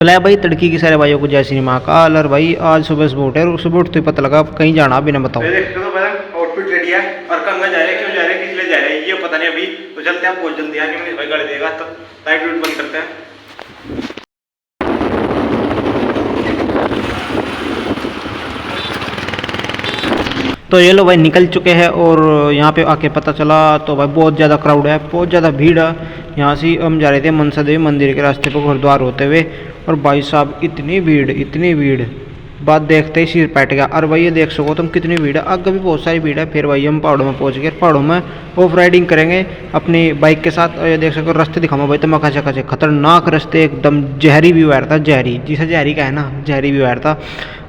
चला भाई तड़की की सारे भाइयों को जय श्री महाकाल। और भाई आज सुबह सुबह उठे और सुबह उठते ही पता लगा कहीं जाना बिना बताओ। आउटफिट रेडी है और कंगा जा रहे हैं, क्यों जा रहे हैं, किस लिए जा रहे हैं ये पता नहीं अभी। तो चलते हैं, बहुत जल्दी आके मनीष भाई गाड़ी देगा तो लाइट वाइट बंद करते हैं। तो ये लो भाई निकल चुके हैं और यहाँ पे आके पता चला तो भाई बहुत ज़्यादा क्राउड है, बहुत ज़्यादा भीड़ है। यहाँ से हम जा रहे थे मनसा देवी मंदिर के रास्ते पर गुरुद्वार होते हुए, और भाई साहब इतनी भीड़ बात देखते ही सिर पैट गया। और भाई ये देख सको तुम कितनी भीड़ है, आगे भी बहुत सारी भीड़ है। फिर भाई हम पहाड़ों में पहुँच गए, पहाड़ों में ऑफ राइडिंग करेंगे अपनी बाइक के साथ। और ये देख सको रास्ते दिखाऊंगा भाई तुम्हें, खचे खतरनाक रास्ते, एकदम जहरी व्यू आ रहा था, जहरी जिसे जहरी का है ना, जहरी व्यू आ रहा था।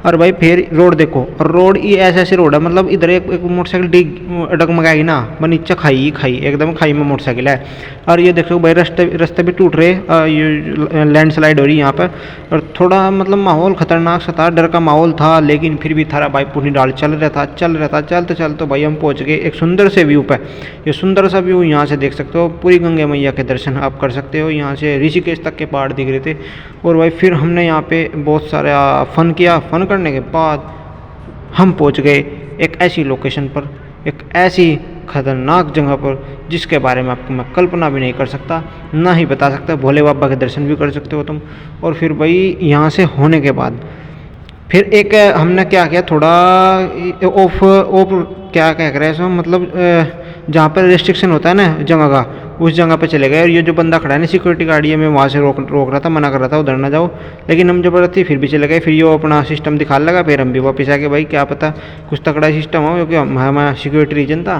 और भाई फिर रोड देखो, और रोड ये ऐसे रोड है, मतलब इधर एक मोटरसाइकिल डगमगाएगी ना, मैं नीचे खाई एकदम खाई में मोटरसाइकिल है। और ये देखो भाई रास्ते भी टूट रहे, ये लैंडस्लाइड हो रही है यहाँ पर। और थोड़ा मतलब माहौल खतरनाक सा था, डर का माहौल था, लेकिन फिर भी थारा भाई पूरी डाल चल रहा था। चलते तो भाई हम पहुँच गए एक सुंदर से व्यू पे। ये सुंदर सा व्यू यहाँ से देख सकते हो, पूरी गंगे मैया के दर्शन आप कर सकते हो। यहाँ से ऋषिकेश तक के पहाड़ दिख रहे थे। और भाई फिर हमने यहाँ पे बहुत सारा फन किया। फन करने के बाद हम पहुँच गए एक ऐसी लोकेशन पर, एक ऐसी खतरनाक जगह पर जिसके बारे में आपको मैं कल्पना भी नहीं कर सकता, ना ही बता सकता। भोले बाबा के दर्शन भी कर सकते हो तुम। और फिर भाई यहाँ से होने के बाद फिर एक हमने क्या किया, थोड़ा ऑफ क्या कह रहे हैं सो, मतलब जहाँ पर रेस्ट्रिक्शन होता है ना जगह का, उस जगह पे चले गए। और ये जो बंदा खड़ा है ना सिक्योरिटी गार्ड, ये मैं वहाँ से रोक रहा था, मना कर रहा था उधर ना जाओ, लेकिन हम जबरदस्ती फिर भी चले गए। फिर ये अपना सिस्टम दिखाने लगा, फिर हम भी वापस आ गए। भाई क्या पता कुछ तगड़ा सिस्टम हो, क्योंकि हमारा सिक्योरिटी रीजन था,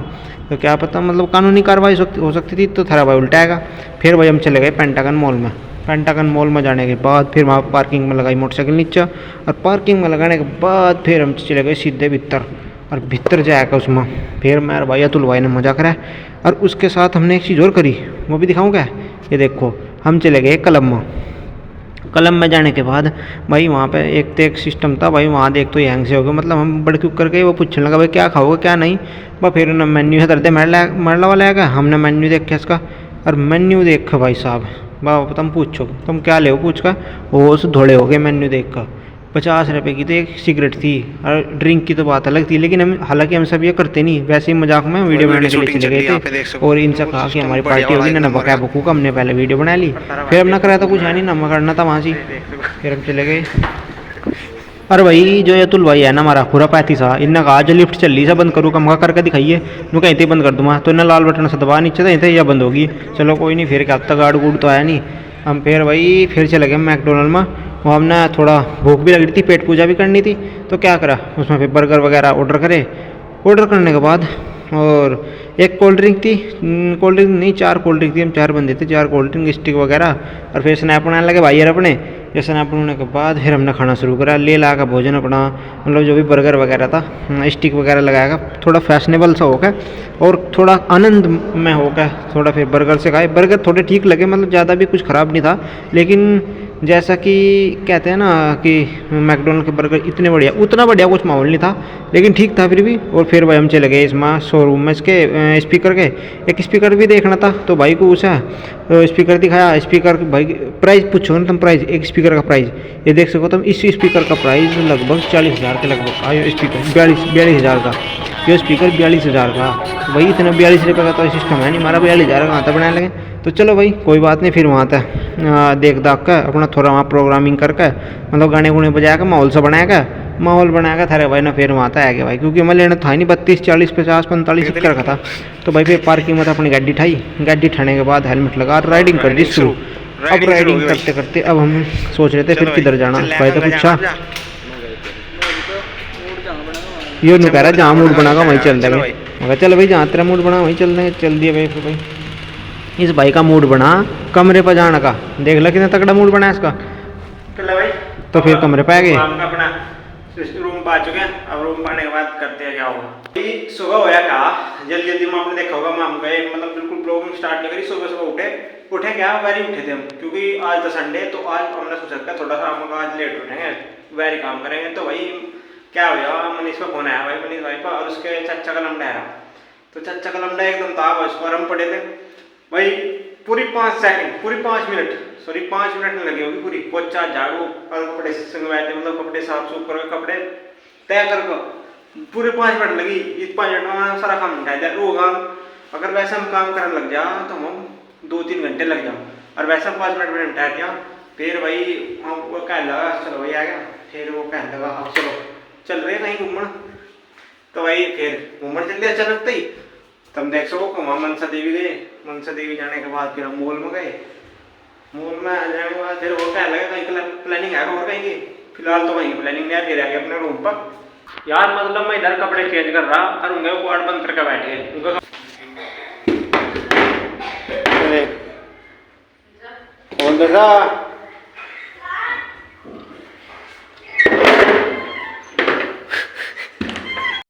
तो क्या पता मतलब कानूनी कार्रवाई हो सकती थी, तो थारा भाई उल्टा आएगा। फिर भाई हम चले गए पेंटागन मॉल में। पेंटागन मॉल में जाने के बाद फिर वहाँ पार्किंग में लगाई मोटरसाइकिल नीचे, और पार्किंग में लगाने के बाद फिर हम चले गए सीधे भीतर। और भीतर जाएगा उसमें फिर मेरे भाई अतुल भाई ने मजा करा। और उसके साथ हमने एक चीज़ और करी, वो भी दिखाऊँ क्या। ये देखो हम चले गए कलम में जाने के बाद भाई वहाँ पे एक सिस्टम था भाई, वहाँ देख तो हैंग से हो गया, मतलब हम बड़े क्यों करके वो पूछने लगा भाई क्या खाओगे क्या नहीं। वह फिर उन्होंने मेन्यू है दर्दे मरला वाला आएगा, हमने मेन्यू देख के इसका, और मेन्यू देख भाई साहब बाबा तुम पूछो तुम क्या ले पूछ का, वो धोड़े हो गए मेन्यू देख कर। 50 रुपये की तो एक सिगरेट थी, और ड्रिंक की तो बात अलग थी, लेकिन हम हालांकि हम सब ये करते नहीं, वैसे ही मजाक में वीडियो बनाने के लिए चले गए थे। और इनसे कहा कि हमारी पार्टी होगी ना, बका बकू का हमने पहले वीडियो बना ली, फिर हमने करा था कुछ है नहीं ना करना था वहाँ से, फिर हम चले गए। अरे भाई जो अतुल भाई है ना हमारा पूरा पैंती सा, इन्हें कहा जो लिफ्ट चल रही है बंद करूँ, कम का करके दिखाइए, मैं कहीं थे बंद कर दूँगा, तो इन्हें लाल बटन से दबा नीचे कहीं थे या बंद होगी। चलो कोई नहीं, फिर क्या अब तक गाड़ गुड़ तो आया नहीं। हम फिर भाई फिर चले गए मैकडोनल्ड में, वहाँ हमने थोड़ा भूख भी लग रही थी, पेट पूजा भी करनी थी, तो क्या करा उसमें फिर बर्गर वगैरह ऑर्डर करने के बाद, और एक कोल्ड ड्रिंक थी, कोल्ड ड्रिंक नहीं 4 कोल्ड ड्रिंक थी, हम 4 बंदे थे, 4 कोल्ड ड्रिंक स्टिक वगैरह। और फिर स्नैप बनाने लगे भाई यार अपने। ये स्नैप बनाने के बाद फिर हमने खाना शुरू करा, ले ला का भोजन अपना, मतलब जो भी बर्गर वगैरह था, स्टिक वगैरह लगाएगा, थोड़ा फैशनेबल सा होगा और थोड़ा आनंद में होगा। थोड़ा फिर बर्गर से खाए, बर्गर थोड़े ठीक लगे, मतलब ज़्यादा भी कुछ ख़राब नहीं था, लेकिन जैसा कि कहते हैं ना कि मैकडोनल्ड के बर्गर इतने बढ़िया, उतना बढ़िया कुछ माहौल नहीं था, लेकिन ठीक था फिर भी। और फिर भाई हम चले गए इसमें शोरूम में, इसके स्पीकर के, एक स्पीकर भी देखना था, तो भाई को उसे स्पीकर दिखाया। स्पीकर भाई प्राइस पूछो ना तुम, प्राइस एक स्पीकर का प्राइस ये देख सको तुम, इस स्पीकर का प्राइस लगभग 40,000 के लगभग आयो, स्पीकर 42,000 का, ये स्पीकर 42,000 का। वही इतना 42 रुपये का तो सिस्टम है नहीं, हमारा 42,000 का आता बनाने लगे। तो चलो भाई कोई बात नहीं, फिर वहाँ तक देख दाख कर अपना थोड़ा वहाँ प्रोग्रामिंग करके, मतलब गाने गुने बजा कर माहौल सा बनाएगा थारे भाई ना, फिर वहाँ तक आ गया भाई, क्योंकि हमें लेना था ही नहीं 32, 40, 50, 45 का था। तो भाई फिर पार्किंग में अपनी गाड़ी ठाने के बाद हेलमेट लगा राइडिंग कर दी शुरू। अब राइडिंग करते करते अब हम सोच रहे थे फिर किधर जाना, भाई तो पूछा ये नहीं कह रहा जहाँ मूड बनागा वहीं चल देंगे, मगर चल भाई जहाँ तेरा मूड बना वहीं चल देंगे, चल दिए भाई। फिर भाई इस भाई का मूड बना कमरे पर जाने का, देख ला कितना तगड़ा मूड बना इसका। भाई तो फिर कमरे पे आ गए, अपना रूम पा चुके हैं। अब रूम पाने के बाद करते हैं क्या होगा। सुबह होया कहा जल्दी में आपने देखा होगा, हम गए मतलब बिल्कुल प्रॉब्लम स्टार्ट नहीं करी, सुबह उठे क्या वैरी उठे थे हम, क्योंकि आज तो संडे, तो आज हमने सोचा थोड़ा सा हम आज लेट उठेंगे, वैरी काम करेंगे। तो भाई क्या हुआ, मनीष का फोन आया भाई, मनीष भाई का, और उसके चाचा का लमडा आया, तो चाचा का लमडा एकदम ताब है, उस पर हम पड़े थे भाई पूरी 5 सेकंड, पूरी 5 मिनट सॉरी 5 मिनट में लगी होगी पूरी, पोछा झाड़ू और कपड़े संगवाए थे, मतलब कपड़े साफ सूफ करके कपड़े तय करके पूरे 5 मिनट लगी। इस 5 मिनट में मैंने सारा काम निपटा दिया। वो काम अगर वैसे हम काम करने लग जा तो हम 2-3 घंटे लग जाओ, और वैसा 5 मिनट में निपटा दिया। फिर भाई हम वो कहने लगा चलो भाई आ गया, फिर वो कहने लगा अब चलो चल रहे कहीं घूमन, तो भाई फिर घूमन चल दिया अचानक ही। तब देख सको वहाँ मनसा देवी गए, मनसा देवी जाने के बाद फिर हम मॉल में गए, मॉल में जाने के बाद फिर वो कहने लगा कहीं प्लानिंग है और कहीं की, फिलहाल तो कहीं प्लानिंग नहीं है। फिर आ गए अपने रूम पर यार, मतलब मैं इधर कपड़े चेंज कर रहा और उनके वो क्वार्ट बंद करके बैठे उनका बोल देखा